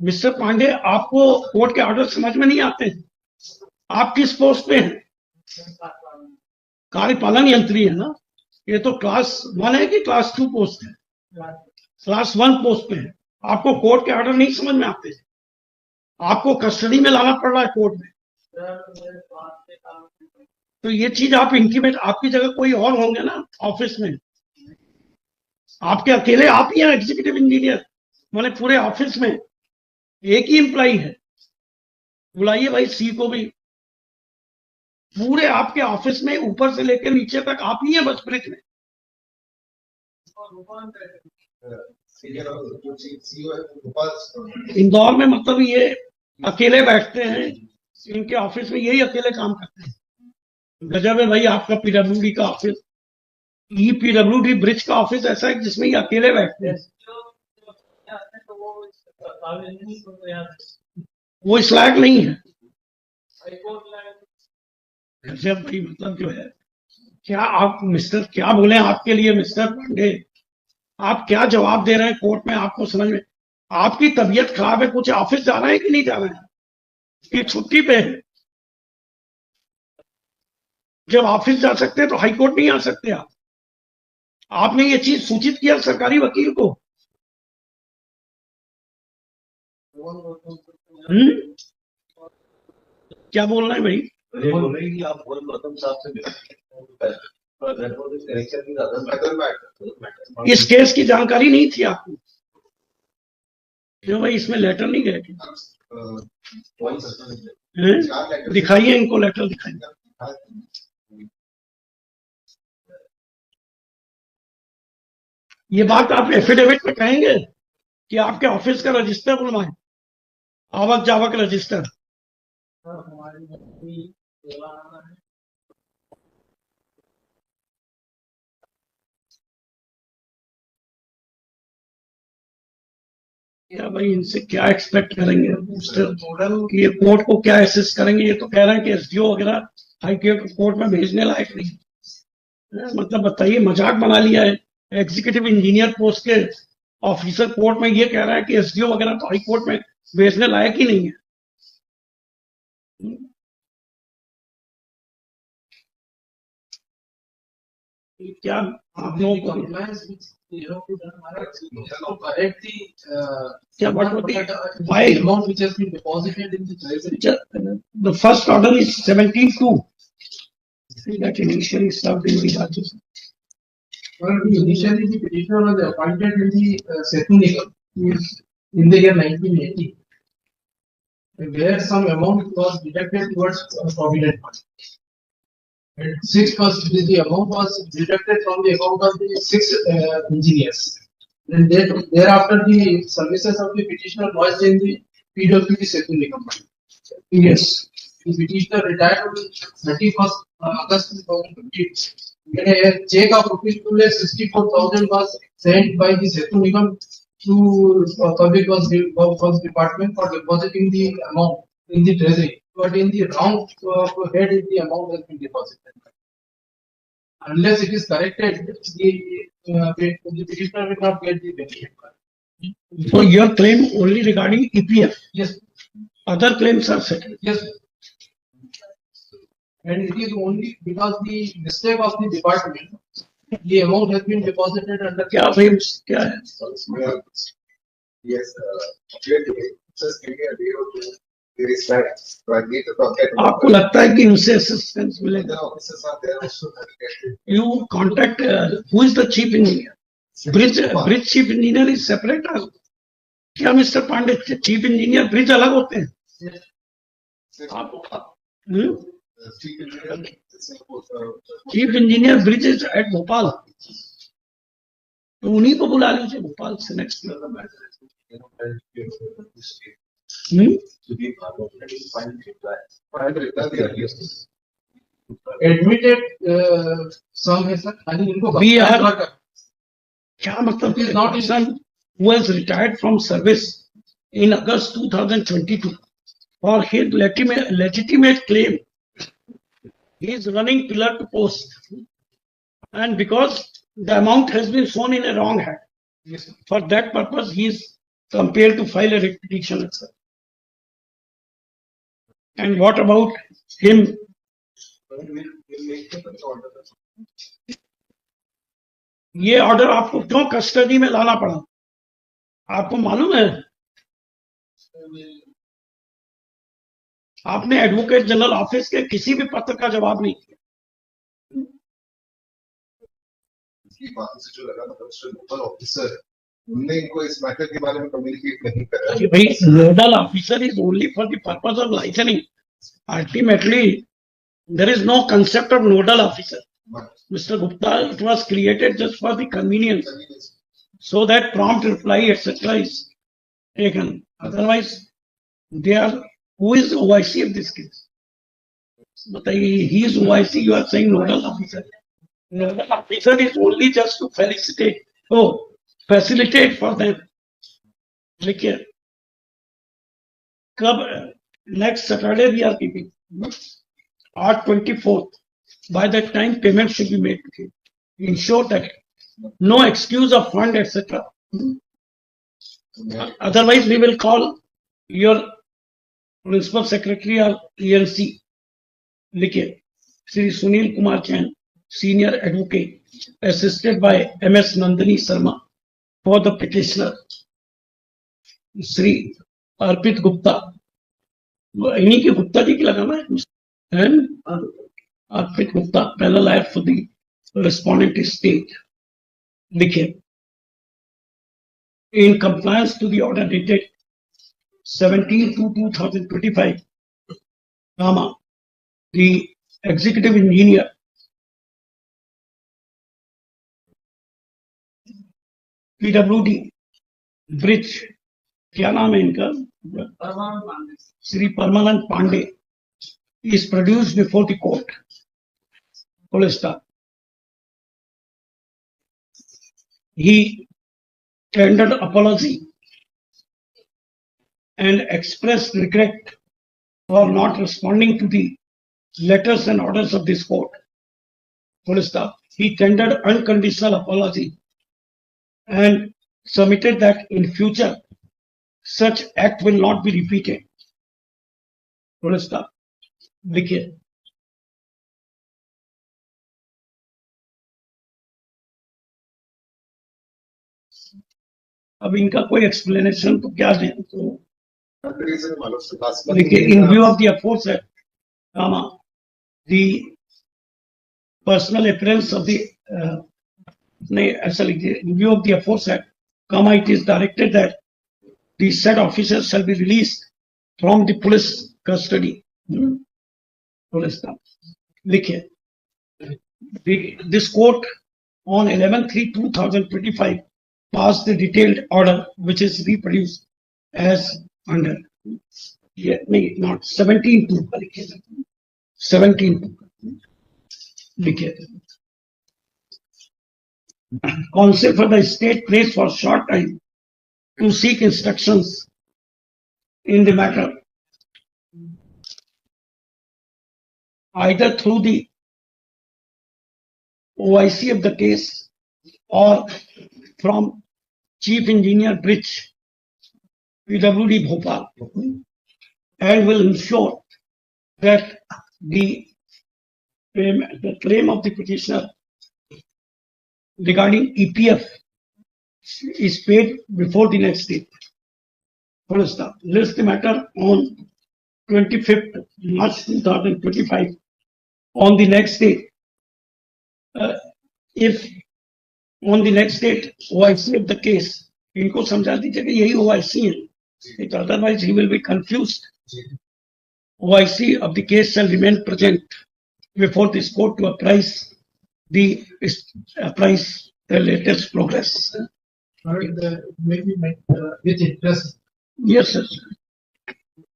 Mister Pandey, आपको court के order समझ में नहीं आते? आप किस पोस्ट पे हैं? कार्यपालन यंत्री है ना? ये तो क्लास 1 है कि क्लास 2 पोस्ट है? क्लास 1 पोस्ट पे है। आपको कोर्ट के ऑर्डर नहीं समझ में आते? आपको कस्टडी में लाना पड़ रहा है कोर्ट में। तो ये चीज आप इंटीमेट, आपकी जगह कोई और होंगे ना ऑफिस में। आपके अकेले आप ही हैं एग्जीक्यूटिव इंजीनियर, मैंने पूरे ऑफिस में एक ही एम्प्लॉई है। बुलाइए भाई सी को भी। पूरे आपके ऑफिस में ऊपर से लेकर नीचे तक आप ही हैं बस ब्रिज में। इंदौर में मतलब ये अकेले बैठते हैं, इनके ऑफिस में यही अकेले काम करते हैं। गजब है भाई आपका पीडब्ल्यूडी का ऑफिस। ई पीडब्ल्यूडी ब्रिज का ऑफिस ऐसा है जिसमें ये अकेले बैठते हैं। वो इस लायक नहीं है। गजब भाई, मतलब जो है क्या आप मिस्टर, क्या बोले आपके लिए मिस्टर पांडे, आप क्या जवाब दे रहे हैं कोर्ट में? आपको समझ में, आपकी तबीयत खराब है, कुछ ऑफिस जाना है कि नहीं जाना है? कि छुट्टी पे है? जब ऑफिस जा सकते हैं तो हाईकोर्ट नहीं आ सकते आप? आपने ये चीज सूचित किया सरकारी वकील को? क्या बोल रहे हैं भाई? इस केस की जानकारी नहीं थी आपको? क्यों भाई, इसमें लेटर नहीं गए? दिखाइए इनको लेटर, दिखाइए। ये बात आप एफिडेविट में कहेंगे कि आपके ऑफिस का रजिस्टर बुलवाएं, आवक जावक रजिस्टर? या भाई इनसे क्या एक्सपेक्ट करेंगे कि ये कोर्ट को क्या असिस्ट करेंगे? ये तो कह रहे हैं कि एसडीओ वगैरह हाई कोर्ट में भेजने लायक नहीं। मतलब बताइए, मजाक बना लिया है। एग्जीक्यूटिव इंजीनियर पोस्ट के ऑफिसर कोर्ट में ये कह रहा है कि एसडीओ वगैरह तो हाई कोर्ट में भेजने लायक ही नहीं है। क्या आप लोगों को क्या बात होती है? The first order is 17-2 that initially served in the Rajasthan. Initially, the petitioner was appointed in the Setu Nigam in the year 1980, where some amount was deducted towards provident fund. And the amount was deducted from the account of the 6 engineers. And thereafter, the services of the petitioner was in the PWD Setu Nigam. Yes. The petitioner retired on 31st August 2020. When a check of ₹2,64,000 was sent by the Setu Nigam to Public Works Department for depositing the amount in the treasury, but in the wrong head the amount has been deposited. Unless it is corrected, the petitioner will not get the benefit. So your claim only regarding EPF? Yes. Other claims are settled? Yes. And it is only because the mistake of the department, the amount has been deposited under. क्या claims क्या है? Yes, just give me a day or two. So I need to contact. आपको लगता है कि इनसे assistance मिलेगा? You contact who is the chief engineer? Bridge chief engineer is separate. क्या mister Pandey, chief engineer bridge अलग होते हैं? Chief engineer bridge is at Bhopal, तो उन्हीं को बुला लीजिए भोपाल से नेक्स्ट। एडमिटेड सम है सर, इनको क्या मतलब? is not his son who has retired from service in August 2022 for his legitimate claim. He is running pillar to post, and because the amount has been shown in a wrong hand, for that purpose he is compelled to file a writ petition, sir. And what about him? ये order आपको क्यों custody में लाना पड़ा? आपको मालूम है? आपने एडवोकेट जनरल ऑफिस के किसी भी पत्र का जवाब नहीं दिया। की बातों से जो लगा नोडल ऑफिसर उनने इनको इस मैटर के बारे में कम्युनिकेट नहीं करा। भाई nodal officer is only for the purpose of licensing. Ultimately there is no concept of nodal officer. Mr. Gupta, it was created just for the convenience, so that prompt reply etc. is taken. Otherwise, they are, who is OIC of this case? But he is OIC, you are saying nodal officer. Nodal officer is only just to facilitate for them. देखिए, कब next Saturday we are keeping. Or 24th, by that time payment should be made to him. Ensure that no excuse of fund etc. Otherwise, we will call your principal secretary or ENC. लिखिए, Sri Sunil Kumar Jain, senior advocate, assisted by MS Nandini Sharma for the petitioner. Sri Arpit Gupta, इन्हीं के गुप्ता जी की लगाना है. And Arpit Gupta, panel lawyer for the respondent state. लिखे, in compliance to the order dated 17/2/2025, the executive engineer PWD Bridge, क्या नाम है इनका? श्री परमानंद Pandey is produced before the court. Full stop. He tendered apology and expressed regret for not responding to the letters and orders of this court. Full stop. He tendered unconditional apology and submitted that in future such act will not be repeated. Full stop. देखिए, अब इनका कोई explanation तो क्या दें? तो देखिए, in view of the aforesaid, the personal appearance of the नहीं ऐसा लिखिए, in view of the aforesaid, it is directed that the said officers shall be released from the police custody. लिखिए, this court on 11/3/2025 passed the detailed order which is reproduced as under. Not 17/2. 17/2. लिखिए, counsel for the state placed for short time to seek instructions in the matter, either through the OIC of the case or from Chief Engineer Bridge, PWD Bhopal, and will ensure that the claim of the petitioner regarding EPF is paid before the next date. Full stop. List the matter on 25th March 2025. On the next date, if on the next date OIC of the case, इनको समझा दीजिए कि यही OIC है, otherwise he will be confused. OIC of the case shall remain present before this court to apprise the latest progress. Maybe with interest. Yes, sir.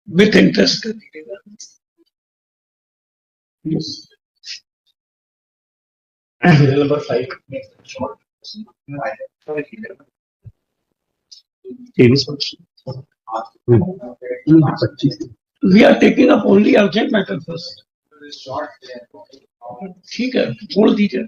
With interest. Yes. Number 5. We are taking up only urgent matter first. ठीक है, छोड़ दीजिए.